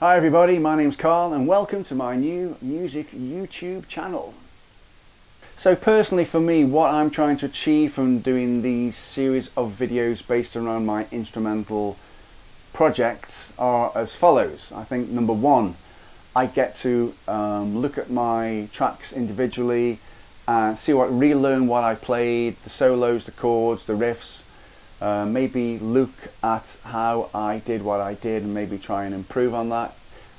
Hi everybody, my name's Carl and welcome to my new music YouTube channel. So personally for me, what I'm trying to achieve from doing these series of videos based around my instrumental projects are as follows. I think number one, I get to look at my tracks individually and relearn what I played, the solos, the chords, the riffs, maybe look at how I did what I did and maybe try and improve on that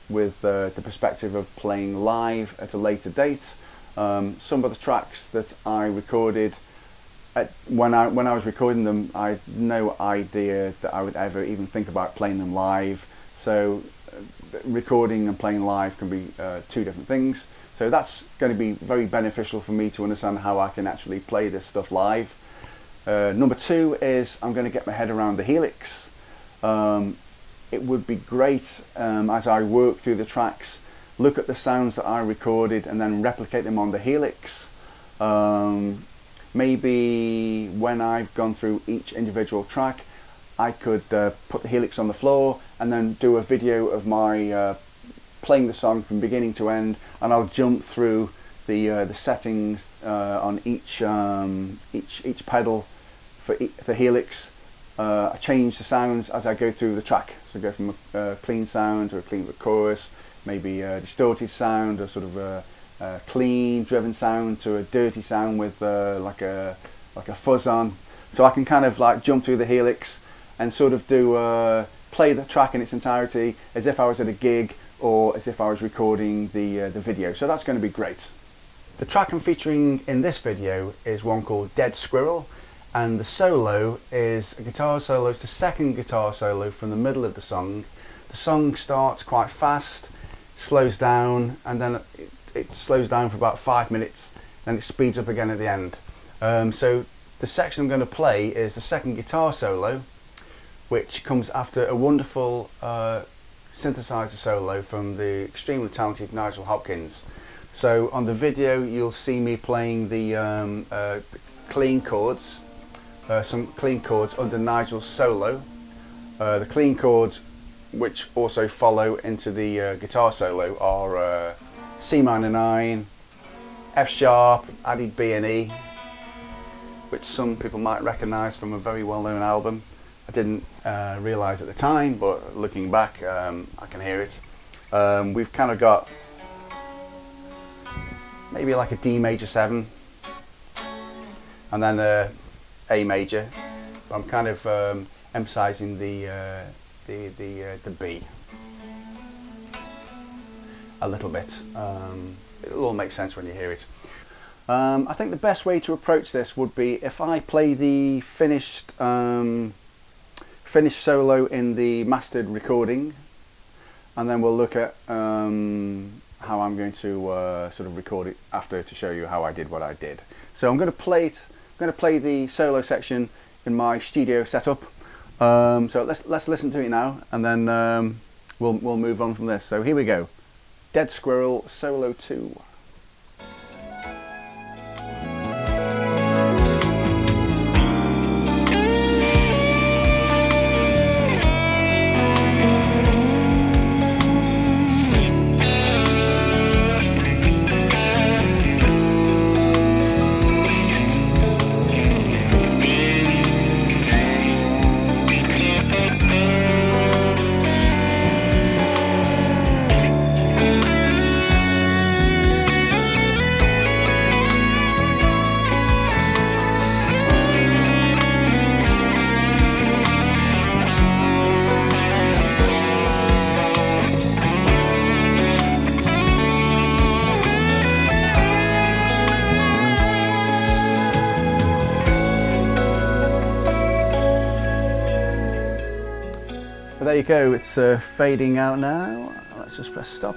with the perspective of playing live at a later date. Some of the tracks that I recorded, when I was recording them, I had no idea that I would ever even think about playing them live. So recording and playing live can be two different things. So that's going to be very beneficial for me to understand how I can actually play this stuff live. Number two is I'm going to get my head around the helix. It would be great as I work through the tracks, look at the sounds that I recorded and then replicate them on the helix. Maybe when I've gone through each individual track, I could put the helix on the floor and then do a video of my playing the song from beginning to end, and I'll jump through the settings on each pedal for the helix. I change the sounds as I go through the track, so I go from a clean sound to a clean chorus, maybe a distorted sound, or sort of a clean driven sound to a dirty sound with like a fuzz on. So I can kind of like jump through the helix and sort of do play the track in its entirety as if I was at a gig or as if I was recording the video. So that's going to be great. The track I'm featuring in this video is one called Dead Squirrel, and the solo is a guitar solo. It's the second guitar solo from the middle of the song. The song starts quite fast, slows down, and then it slows down for about 5 minutes, then it speeds up again at the end. So the section I'm going to play is the second guitar solo, which comes after a wonderful synthesizer solo from the extremely talented Nigel Hopkins. So on the video you'll see me playing the clean chords, some clean chords under Nigel's solo. The clean chords which also follow into the guitar solo are C minor 9, F sharp, added B and E, which some people might recognise from a very well known album. I didn't realise at the time, but looking back I can hear it. We've kind of got maybe like a D major 7 and then A major. But I'm kind of emphasising the B a little bit. It'll all make sense when you hear it. I think the best way to approach this would be if I play the finished solo in the mastered recording, and then we'll look at how I'm going to sort of record it after to show you how I did what I did. So I'm going to play it. I'm going to play the solo section in my studio setup. So let's listen to it now, and then we'll move on from this. So here we go. Dead Squirrel Solo 2. But there you go, it's fading out now. Let's just press stop.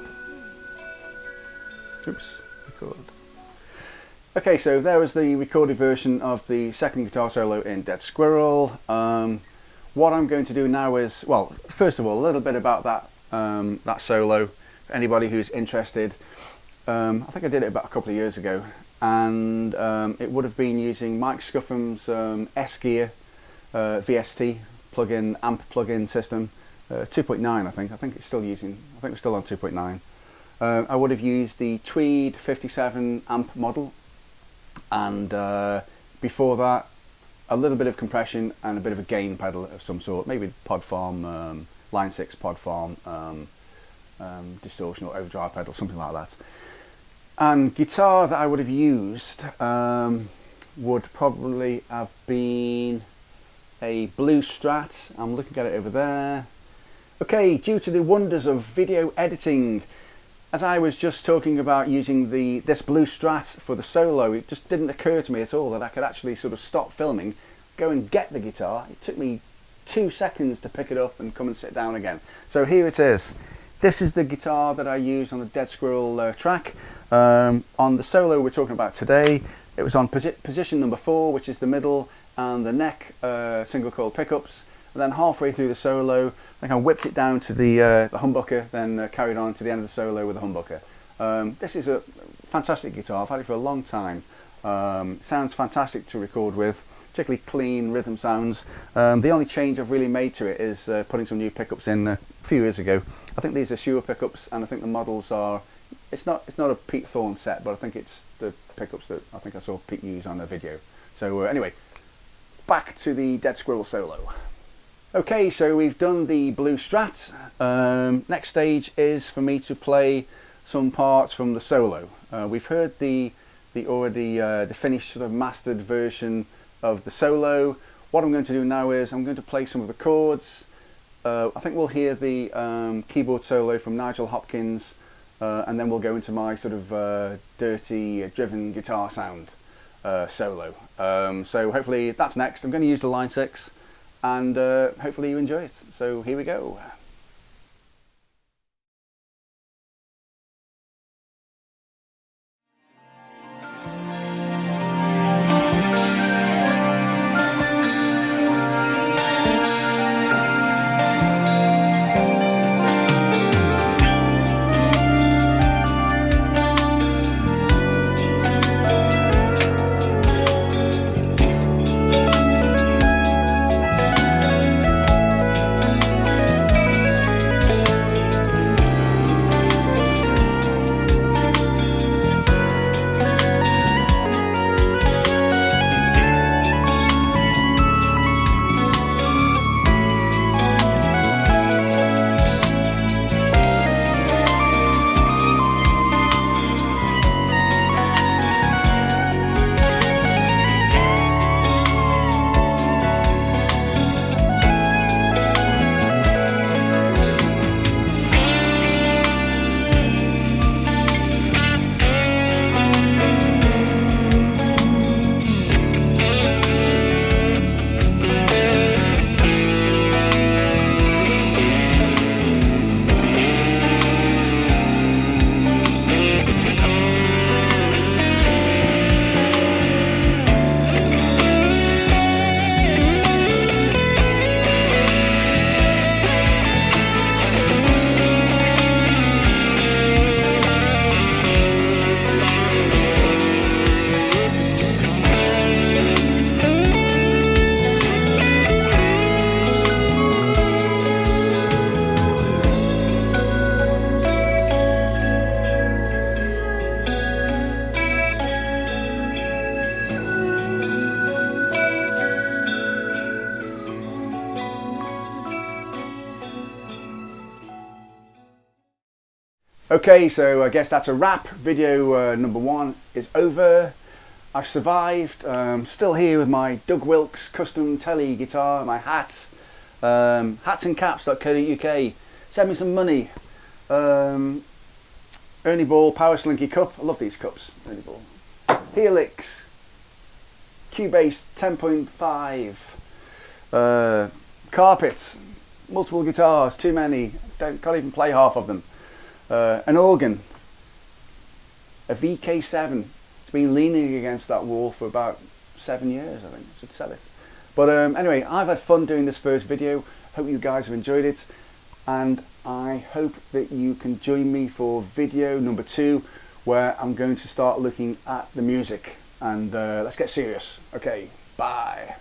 Oops, record. Okay, so there was the recorded version of the second guitar solo in Dead Squirrel. What I'm going to do now is, well, first of all, a little bit about that solo. For anybody who's interested, I think I did it about a couple of years ago, and it would have been using Mike Scuffham's S-Gear VST amp plug-in system. 2.9 I think it's still using, I think we're still on 2.9. I would have used the Tweed 57 amp model, and before that a little bit of compression and a bit of a gain pedal of some sort, maybe pod farm, line 6 pod farm, distortion or overdrive pedal, something like that. And guitar that I would have used would probably have been a Blue Strat. I'm looking at it over there. Okay, due to the wonders of video editing, as I was just talking about using this Blue Strat for the solo, it just didn't occur to me at all that I could actually sort of stop filming, go and get the guitar. It took me 2 seconds to pick it up and come and sit down again. So here it is. This is the guitar that I used on the Dead Squirrel track. On the solo we're talking about today, it was on position number 4, which is the middle, and the neck single coil pickups. And then halfway through the solo, I think I whipped it down to the humbucker, then carried on to the end of the solo with the humbucker. This is a fantastic guitar. I've had it for a long time. Sounds fantastic to record with, particularly clean rhythm sounds. The only change I've really made to it is putting some new pickups in a few years ago. I think these are Shure pickups, and I think the models are, it's not a Pete Thorne set, but I think it's the pickups that I think I saw Pete use on the video. So anyway, back to the Dead Squirrel solo. Okay, so we've done the Blue Strat. Next stage is for me to play some parts from the solo. We've heard the finished sort of mastered version of the solo. What I'm going to do now is I'm going to play some of the chords. I think we'll hear the keyboard solo from Nigel Hopkins, and then we'll go into my sort of dirty, driven guitar sound solo. So hopefully that's next. I'm going to use the line 6. And hopefully you enjoy it. So here we go. Okay, so I guess that's a wrap. Video number 1 is over. I've survived. Still here with my Doug Wilkes custom Tele guitar, my hat, hatsandcaps.co.uk. Send me some money. Ernie Ball Power Slinky cup. I love these cups. Ernie Ball. Helix. Cubase 10.5. Carpet. Multiple guitars. Too many. Can't even play half of them. An organ, a VK7. It's been leaning against that wall for about 7 years, I think. I should sell it. But anyway, I've had fun doing this first video. Hope you guys have enjoyed it, and I hope that you can join me for video number 2, where I'm going to start looking at the music, and let's get serious. Okay, bye.